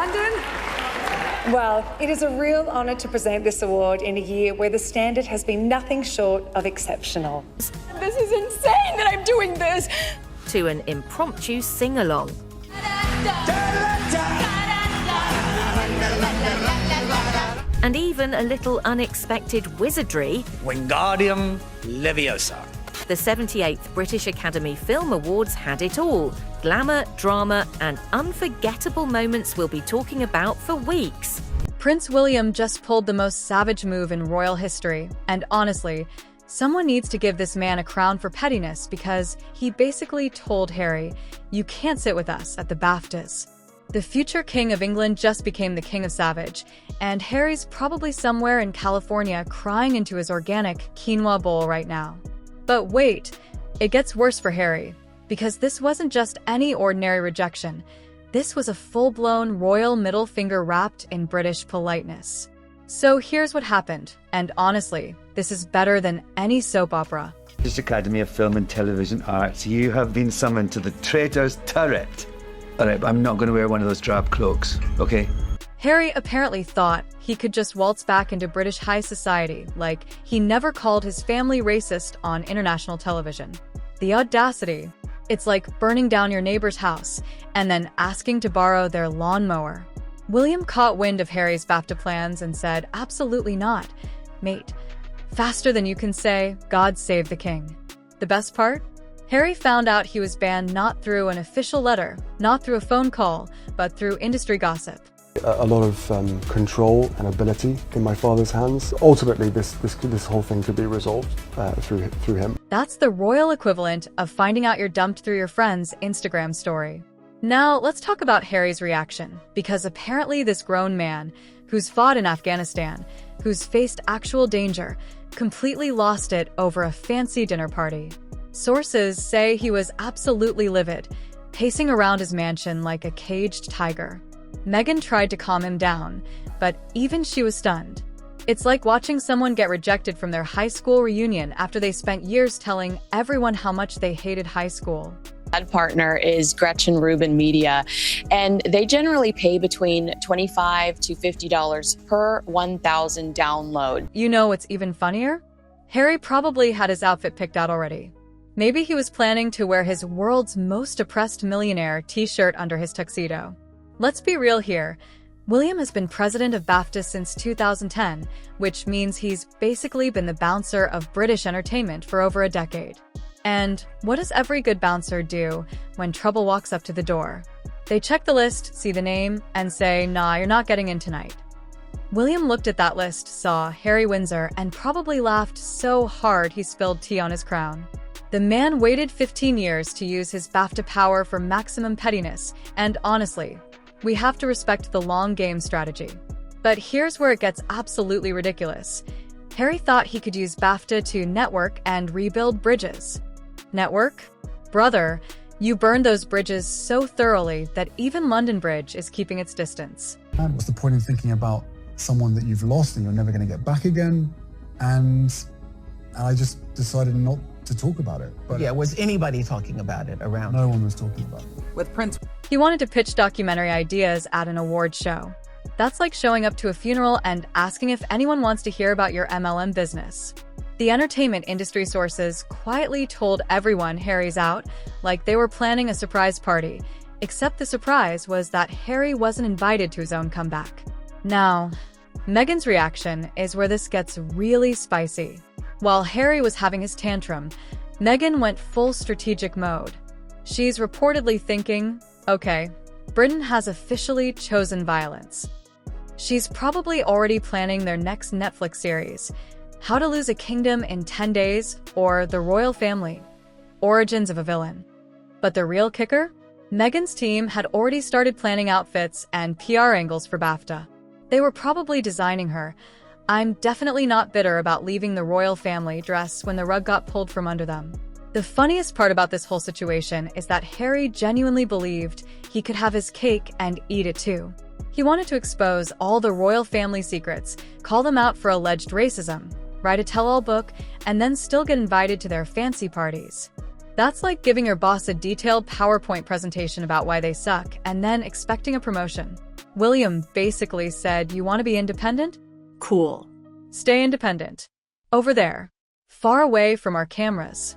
London. Well, it is a real honour to present this award in a year where the standard has been nothing short of exceptional. This is insane that I'm doing this! To an impromptu sing-along. And even a little unexpected wizardry. Wingardium Leviosa. The 78th British Academy Film Awards had it all. Glamour, drama, and unforgettable moments we'll be talking about for weeks. Prince William just pulled the most savage move in royal history, and honestly, someone needs to give this man a crown for pettiness because he basically told Harry, "You can't sit with us at the BAFTAs." The future King of England just became the King of Savage, and Harry's probably somewhere in California crying into his organic quinoa bowl right now. But wait, it gets worse for Harry, because this wasn't just any ordinary rejection. This was a full-blown royal middle finger wrapped in British politeness. So here's what happened, and honestly, this is better than any soap opera. British Academy of Film and Television Arts, you have been summoned to the Traitor's Turret. All right, I'm not going to wear one of those drab cloaks, okay? Harry apparently thought he could just waltz back into British high society, like he never called his family racist on international television. The audacity. It's like burning down your neighbor's house and then asking to borrow their lawnmower. William caught wind of Harry's BAFTA plans and said, "Absolutely not, mate. Faster than you can say, God save the king." The best part? Harry found out he was banned not through an official letter, not through a phone call, but through industry gossip. A lot of control and ability in my father's hands. Ultimately, this whole thing could be resolved through him. That's the royal equivalent of finding out you're dumped through your friend's Instagram story. Now, let's talk about Harry's reaction, because apparently this grown man, who's fought in Afghanistan, who's faced actual danger, completely lost it over a fancy dinner party. Sources say he was absolutely livid, pacing around his mansion like a caged tiger. Meghan tried to calm him down, but even she was stunned. It's like watching someone get rejected from their high school reunion after they spent years telling everyone how much they hated high school. Ad partner is Gretchen Rubin Media, and they generally pay between $25 to $50 per 1,000 download. You know what's even funnier? Harry probably had his outfit picked out already. Maybe he was planning to wear his "World's Most Oppressed Millionaire" t-shirt under his tuxedo. Let's be real here. William has been president of BAFTA since 2010, which means he's basically been the bouncer of British entertainment for over a decade. And what does every good bouncer do when trouble walks up to the door? They check the list, see the name, and say, "Nah, you're not getting in tonight." William looked at that list, saw Harry Windsor, and probably laughed so hard he spilled tea on his crown. The man waited 15 years to use his BAFTA power for maximum pettiness, and honestly, we have to respect the long game strategy. But here's where it gets absolutely ridiculous. Harry thought he could use BAFTA to network and rebuild bridges. Network? Brother, you burned those bridges so thoroughly that even London Bridge is keeping its distance. And what's the point in thinking about someone that you've lost and you're never going to get back again? And I just decided not to talk about it. But yeah, was anybody talking about it around? No one was talking about it. With Prince. He wanted to pitch documentary ideas at an award show. That's like showing up to a funeral and asking if anyone wants to hear about your MLM business. The entertainment industry sources quietly told everyone Harry's out, like they were planning a surprise party, except the surprise was that Harry wasn't invited to his own comeback. Now, Meghan's reaction is where this gets really spicy. While Harry was having his tantrum, Meghan went full strategic mode. She's reportedly thinking, okay, Britain has officially chosen violence. She's probably already planning their next Netflix series, How to Lose a Kingdom in 10 Days, or The Royal Family, Origins of a Villain. But the real kicker? Meghan's team had already started planning outfits and PR angles for BAFTA. They were probably designing her, "I'm definitely not bitter about leaving the royal family" dress when the rug got pulled from under them. The funniest part about this whole situation is that Harry genuinely believed he could have his cake and eat it too. He wanted to expose all the royal family secrets, call them out for alleged racism, write a tell-all book, and then still get invited to their fancy parties. That's like giving your boss a detailed PowerPoint presentation about why they suck and then expecting a promotion. William basically said, "You want to be independent? Cool. Stay independent. Over there. Far away from our cameras."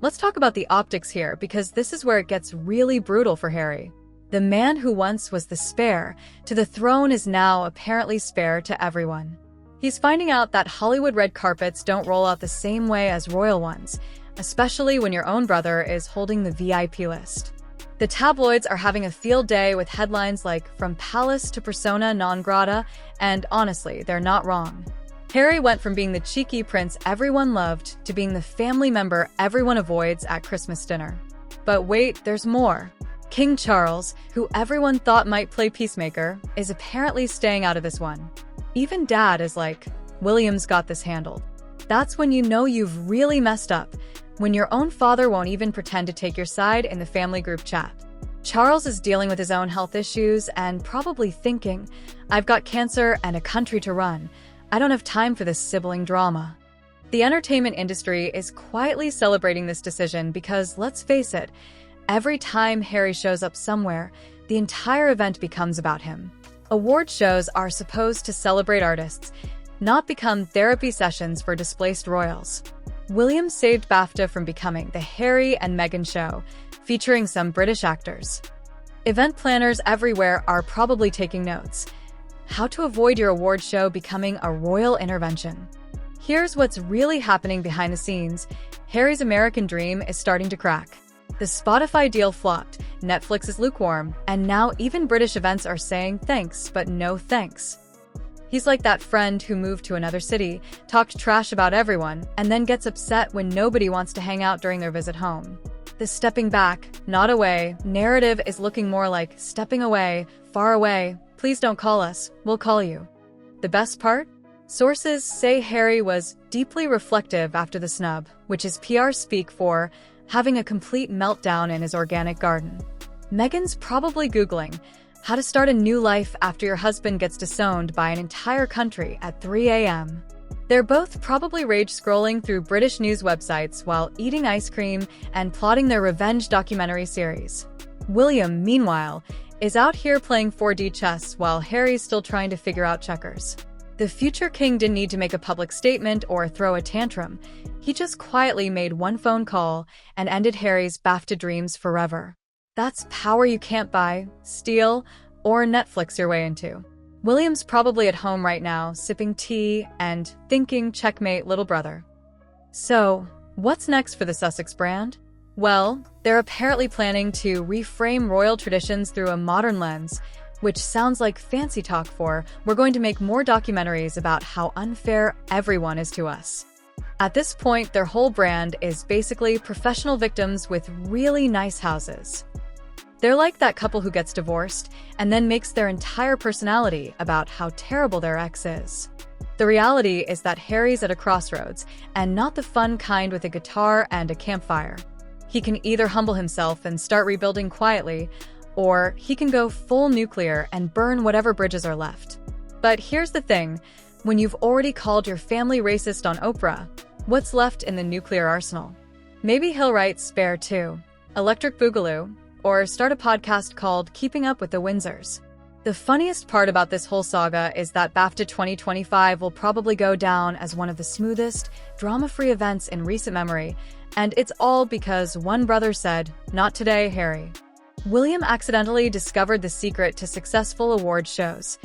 Let's talk about the optics here, because this is where it gets really brutal for Harry. The man who once was the spare to the throne is now apparently spare to everyone. He's finding out that Hollywood red carpets don't roll out the same way as royal ones, especially when your own brother is holding the VIP list. The tabloids are having a field day with headlines like "From Palace to Persona non grata," and honestly, they're not wrong. Harry went from being the cheeky prince everyone loved to being the family member everyone avoids at Christmas dinner. But wait, there's more. King Charles, who everyone thought might play peacemaker, is apparently staying out of this one. Even Dad is like, "William's got this handled." That's when you know you've really messed up, when your own father won't even pretend to take your side in the family group chat. Charles is dealing with his own health issues and probably thinking, "I've got cancer and a country to run. I don't have time for this sibling drama." The entertainment industry is quietly celebrating this decision because, let's face it, every time Harry shows up somewhere, the entire event becomes about him. Award shows are supposed to celebrate artists, not become therapy sessions for displaced royals. William saved BAFTA from becoming the Harry and Meghan show, featuring some British actors. Event planners everywhere are probably taking notes. How to avoid your award show becoming a royal intervention. Here's what's really happening behind the scenes. Harry's American dream is starting to crack. The Spotify deal flopped, Netflix is lukewarm, and now even British events are saying thanks, but no thanks. He's like that friend who moved to another city, talked trash about everyone, and then gets upset when nobody wants to hang out during their visit home. The stepping back, not away, narrative is looking more like stepping away, far away, please don't call us, we'll call you. The best part? Sources say Harry was deeply reflective after the snub, which is PR speak for having a complete meltdown in his organic garden. Meghan's probably Googling how to start a new life after your husband gets disowned by an entire country at 3 a.m. They're both probably rage scrolling through British news websites while eating ice cream and plotting their revenge documentary series. William, meanwhile, is out here playing 4D chess while Harry's still trying to figure out checkers. The future king didn't need to make a public statement or throw a tantrum. He just quietly made one phone call and ended Harry's BAFTA dreams forever. That's power you can't buy, steal, or Netflix your way into. William's probably at home right now, sipping tea and thinking, checkmate, little brother. So, what's next for the Sussex brand? Well, they're apparently planning to reframe royal traditions through a modern lens, which sounds like fancy talk for we're going to make more documentaries about how unfair everyone is to us. At this point, their whole brand is basically professional victims with really nice houses. They're like that couple who gets divorced and then makes their entire personality about how terrible their ex is. The reality is that Harry's at a crossroads, and not the fun kind with a guitar and a campfire. He can either humble himself and start rebuilding quietly, or he can go full nuclear and burn whatever bridges are left. But here's the thing, when you've already called your family racist on Oprah, what's left in the nuclear arsenal? Maybe he'll write Spare 2, Electric Boogaloo, or start a podcast called Keeping Up with the Windsors. The funniest part about this whole saga is that BAFTA 2025 will probably go down as one of the smoothest, drama-free events in recent memory, and it's all because one brother said, "Not today, Harry." William accidentally discovered the secret to successful award shows.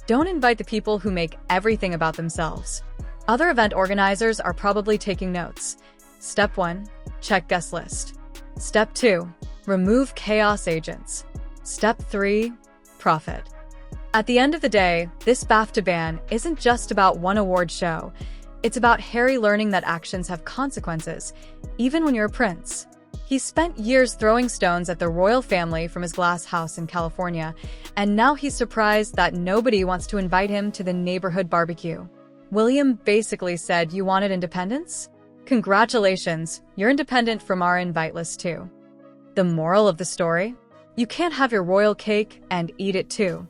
Don't invite the people who make everything about themselves. Other event organizers are probably taking notes. Step 1, check guest list. Step 2, remove chaos agents. Step 3, profit. At the end of the day, this BAFTA ban isn't just about one award show. It's about Harry learning that actions have consequences, even when you're a prince. He spent years throwing stones at the royal family from his glass house in California, and now he's surprised that nobody wants to invite him to the neighborhood barbecue. William basically said, "You wanted independence? Congratulations, you're independent from our invite list too." The moral of the story? You can't have your royal cake and eat it too.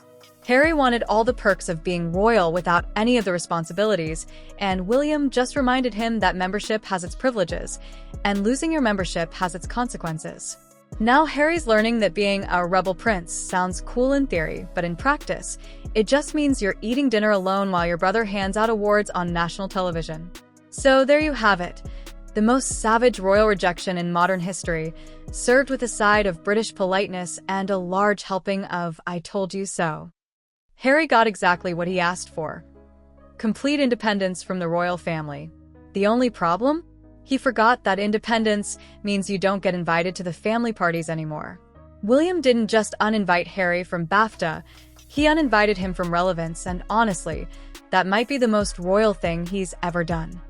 Harry wanted all the perks of being royal without any of the responsibilities, and William just reminded him that membership has its privileges, and losing your membership has its consequences. Now Harry's learning that being a rebel prince sounds cool in theory, but in practice, it just means you're eating dinner alone while your brother hands out awards on national television. So there you have it. The most savage royal rejection in modern history, served with a side of British politeness and a large helping of "I told you so." Harry got exactly what he asked for: complete independence from the royal family. The only problem? He forgot that independence means you don't get invited to the family parties anymore. William didn't just uninvite Harry from BAFTA, he uninvited him from relevance, and honestly, that might be the most royal thing he's ever done.